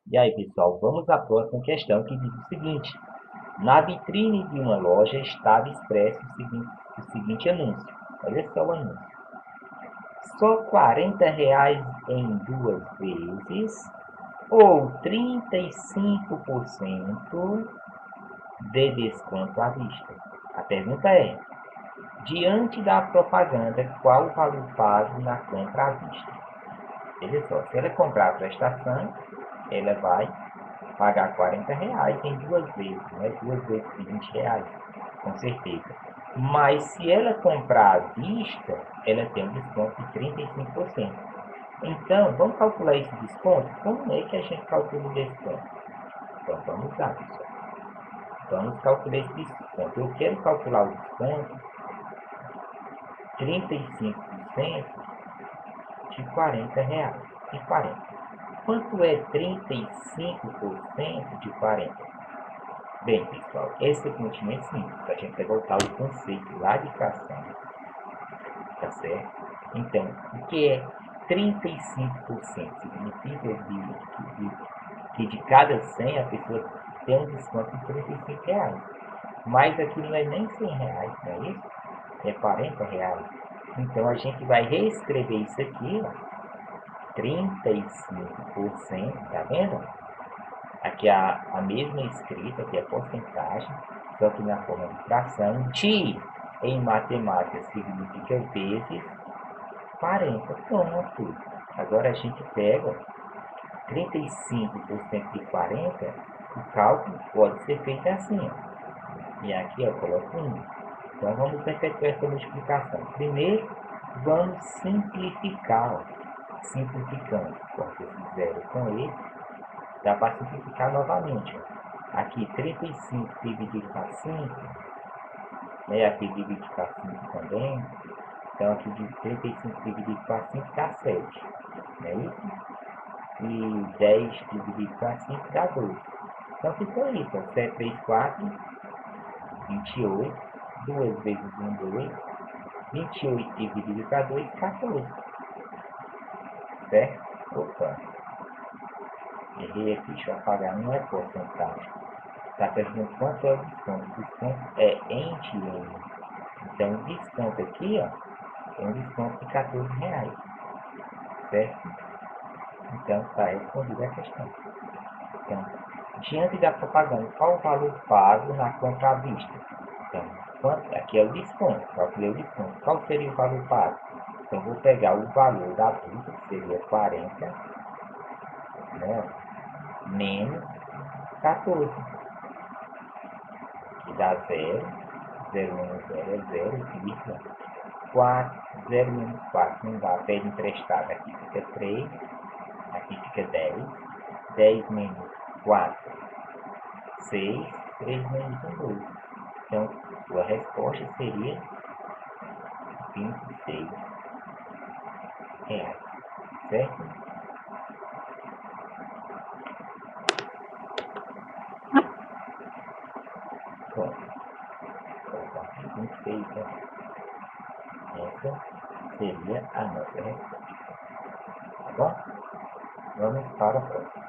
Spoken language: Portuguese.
E aí, pessoal, vamos à próxima questão que diz o seguinte: na vitrine de uma loja estava expresso o seguinte anúncio. Olha só o anúncio. Só R$ 40 em duas vezes ou 35% de desconto à vista. A pergunta é: diante da propaganda, qual o valor pago na compra à vista? Veja só, se ela comprar a prestação, ela vai pagar R$ 40 em duas vezes, né? Duas vezes de R$ 20, com certeza. Mas se ela comprar à vista, ela tem um desconto de 35%. Então, vamos calcular esse desconto? Como é que a gente calcula o desconto? Então, vamos lá, pessoal. Vamos calcular esse desconto. Eu quero calcular o desconto 35% de R$ 40. De 40. Quanto é 35% de 40? Bem, pessoal, essa continha é simples. A gente vai voltar ao conceito lá de fração, tá certo? Então, o que é 35%? Significa que de cada 100 a pessoa tem um desconto de R$ 35. Mas aquilo não é nem R$ 100, não é isso? É R$ 40. Então, a gente vai reescrever isso aqui, ó, 35%, tá vendo? Aqui a mesma escrita, aqui é porcentagem, só que na forma de fração. De, em matemática, significa vezes 40. Pronto. Agora a gente pega 35% de 40, o cálculo pode ser feito assim, ó. E aqui eu coloco 1. Então vamos efetuar essa multiplicação. Primeiro, vamos simplificar, ó. Simplificando. Corta esse zero com esse. Dá para simplificar novamente. Ó. Aqui 35 dividido para 5, né? Aqui dividido para 5 também. Então aqui de 35 dividido para 5 dá 7. Não é isso? E 10 dividido para 5 dá 12. Então ficou isso. Ó. 7 vezes 4, 28. 2 vezes 1, 2. 28 dividido para 2, 14. Certo? Opa. Errei aqui, deixa eu apagar. Não é porcentagem. Está perguntando quanto é o desconto. O desconto é em dinheiro. Então, o desconto aqui, ó, é um desconto de R$ 14, certo? Então, está respondida a questão. Então, diante da propaganda, qual o valor pago na compra à vista? Então, aqui é o desconto, calculei o desconto. Qual seria o valor pago? Então, vou pegar o valor da vista, que seria 40, né, menos 14, que dá 0. 0 menos 0 é 0, vírgula. 4, 0 menos 4 não dá, pede emprestado. Aqui fica 3, aqui fica 10. 10 menos 4, 6. 3 menos 1, 2. Então, sua resposta seria R$ 26, certo? Bom, colocar aqui 26, né? Essa seria a nossa resposta. Tá bom? Vamos para a próxima.